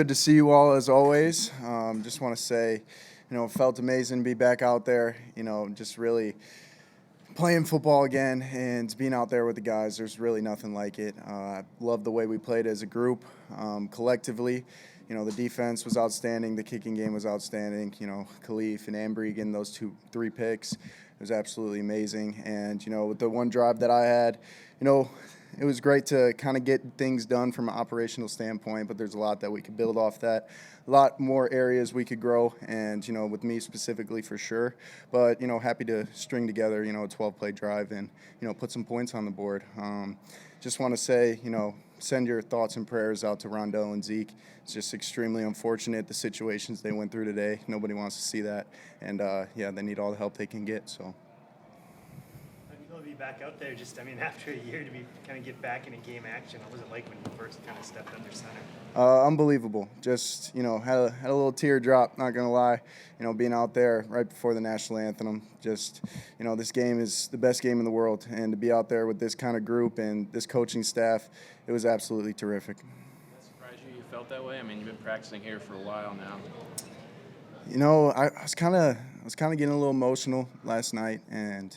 Good to see you all as always. Just want to say, it felt amazing to be back out there, just really playing football again and being out there with the guys. There's really nothing like it. I love the way we played as a group, collectively. The defense was outstanding. The kicking game was outstanding. Khalif and Ambry getting those 3 picks. It was absolutely amazing. And, with the one drive that I had, it was great to kind of get things done from an operational standpoint, but there's a lot that we could build off that. A lot more areas we could grow, and, with me specifically for sure. But, happy to string together, a 12-play drive and, put some points on the board. Just want to say, send your thoughts and prayers out to Rondell and Zeke. It's just extremely unfortunate, the situations they went through today. Nobody wants to see that. And, they need all the help they can get, so. To be back out there, after a year to be kind of get back into game action, what was it like when you first kind of stepped under center? Unbelievable. Just, had a little tear drop, not going to lie, being out there right before the national anthem. Just, this game is the best game in the world, and to be out there with this kind of group and this coaching staff, it was absolutely terrific. Does that surprise you felt that way? You've been practicing here for a while now. I was kind of getting a little emotional last night, and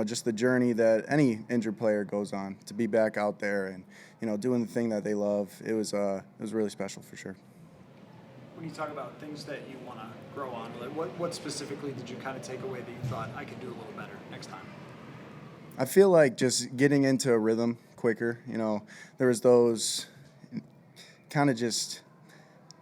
just the journey that any injured player goes on to be back out there and doing the thing that they love. It was really special for sure. When you talk about things that you want to grow on, what specifically did you kind of take away that you thought I could do a little better next time? I feel like just getting into a rhythm quicker. There was those kind of just.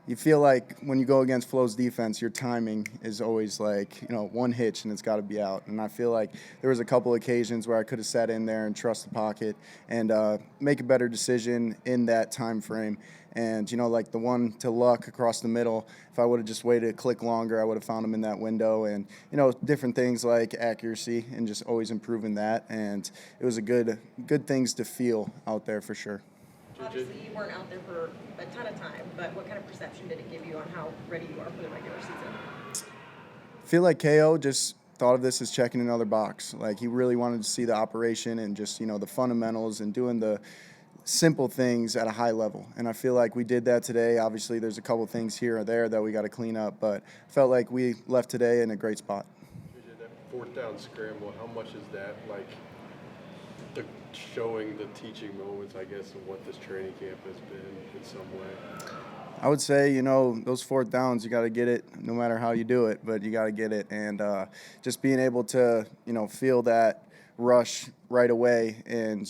You feel like when you go against Flo's defense, your timing is always one hitch and it's got to be out. And I feel like there was a couple occasions where I could have sat in there and trust the pocket and make a better decision in that time frame. And, like the one to Luck across the middle, if I would have just waited a click longer, I would have found him in that window. And, different things like accuracy and just always improving that. And it was a good things to feel out there for sure. Obviously, you weren't out there for a ton of time, but what kind of perception did it give you on how ready you are for the regular season? I feel like KO just thought of this as checking another box. Like, he really wanted to see the operation and just, the fundamentals and doing the simple things at a high level. And I feel like we did that today. Obviously, there's a couple things here or there that we got to clean up, but I felt like we left today in a great spot. JJ, that fourth down scramble, how much is that showing the teaching moments, I guess, of what this training camp has been in some way? I would say, those fourth downs, you got to get it no matter how you do it, but you got to get it. And just being able to, feel that rush right away and,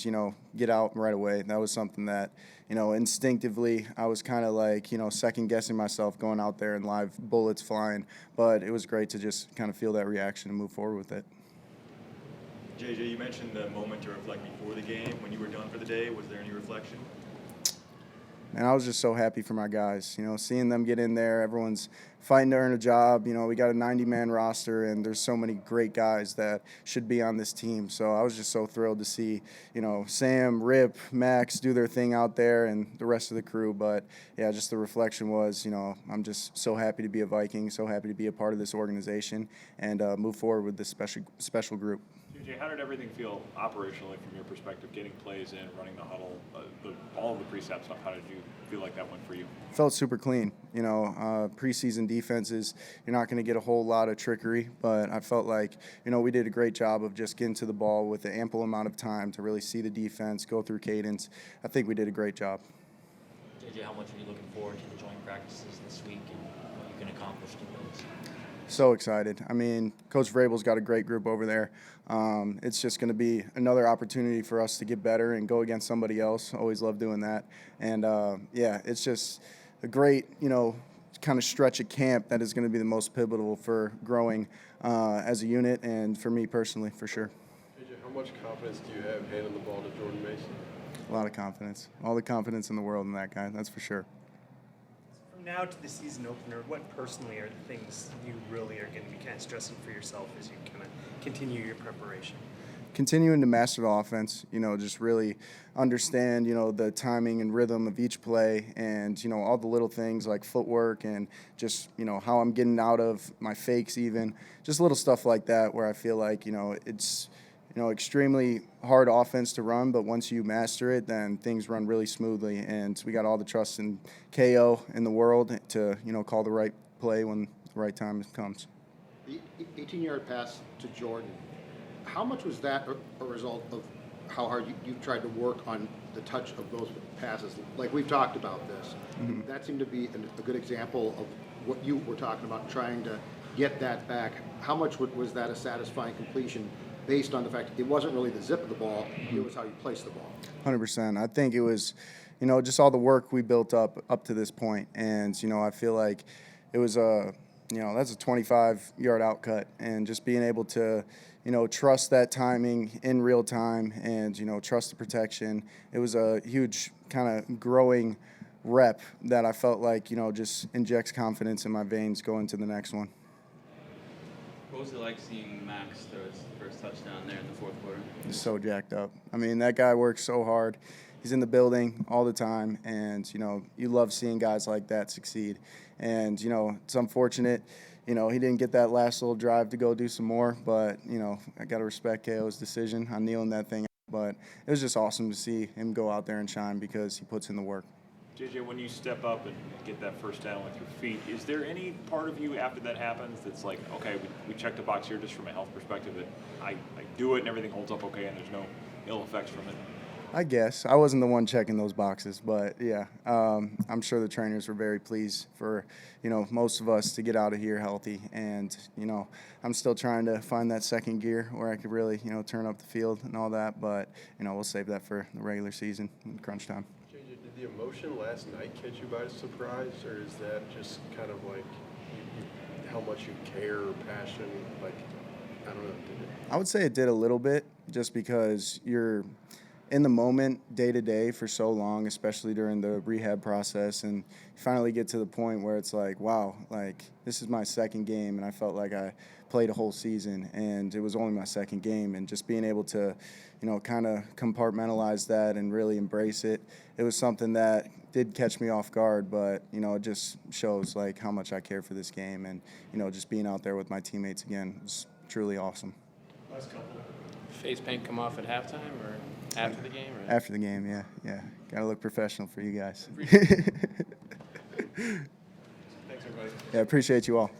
get out right away, that was something that, instinctively I was kind of second-guessing myself going out there and live bullets flying. But it was great to just kind of feel that reaction and move forward with it. JJ, you mentioned the moment to reflect before the game. When you were done for the day, was there any reflection? And I was just so happy for my guys, seeing them get in there. Everyone's fighting to earn a job. We got a 90-man roster, and there's so many great guys that should be on this team. So I was just so thrilled to see, Sam, Rip, Max do their thing out there and the rest of the crew. But, yeah, just the reflection was, I'm just so happy to be a Viking, so happy to be a part of this organization and move forward with this special group. JJ, how did everything feel operationally from your perspective, getting plays in, running the huddle, all of the precepts stuff? How did you feel like that went for you? Felt super clean. Preseason defenses, you're not going to get a whole lot of trickery, but I felt like, we did a great job of just getting to the ball with an ample amount of time to really see the defense, go through cadence. I think we did a great job. JJ, how much are you looking forward to the joint practices this week and what you can accomplish in those? So excited. Coach Vrabel's got a great group over there. It's just going to be another opportunity for us to get better and go against somebody else. Always love doing that. And, it's just a great, kind of stretch of camp that is going to be the most pivotal for growing as a unit and for me personally, for sure. JJ, how much confidence do you have handing the ball to Jordan Mason? A lot of confidence. All the confidence in the world in that guy, that's for sure. Now to the season opener, what personally are the things you really are going to be kind of stressing for yourself as you kind of continue your preparation? Continuing to master the offense, just really understand, the timing and rhythm of each play and, all the little things like footwork and just, how I'm getting out of my fakes even. Just little stuff like that where I feel like, it's extremely hard offense to run, but once you master it, then things run really smoothly. And we got all the trust in KO in the world to, call the right play when the right time comes. The 18-yard pass to Jordan, how much was that a result of how hard you tried to work on the touch of those passes? Like we've talked about this. Mm-hmm. That seemed to be a good example of what you were talking about, trying to get that back. How much was that a satisfying completion based on the fact it wasn't really the zip of the ball, it was how you placed the ball? 100%. I think it was, just all the work we built up to this point. And, I feel like it was that's a 25-yard outcut, and just being able to, trust that timing in real time and, trust the protection. It was a huge kind of growing rep that I felt like, just injects confidence in my veins going to the next one. What was it like seeing Max throw his first touchdown there in the fourth quarter? He's so jacked up. I mean, that guy works so hard. He's in the building all the time, and, you love seeing guys like that succeed. And, it's unfortunate, he didn't get that last little drive to go do some more, but, I got to respect KO's decision on kneeling that thing. But it was just awesome to see him go out there and shine because he puts in the work. J.J., when you step up and get that first down with your feet, is there any part of you after that happens that's like, okay, we checked the box here just from a health perspective that I do it and everything holds up okay and there's no ill effects from it? I guess. I wasn't the one checking those boxes, but yeah, I'm sure the trainers were very pleased for, most of us to get out of here healthy. And, I'm still trying to find that second gear where I could really, turn up the field and all that. But, we'll save that for the regular season and crunch time. JJ, did the emotion last night catch you by surprise, or is that just kind of like how much you care or passion? Like, I don't know. Did it? I would say it did a little bit, just because you're in the moment day to day for so long, especially during the rehab process, and you finally get to the point where it's like, wow, like this is my second game, and I felt like I played a whole season and it was only my second game, and just being able to, kind of compartmentalize that and really embrace it. It was something that did catch me off guard, but, it just shows like how much I care for this game, and, just being out there with my teammates again was truly awesome. Last couple. Face paint come off at halftime or after the game? Or? After the game, yeah. Got to look professional for you guys. Thanks, everybody. Yeah, appreciate you all.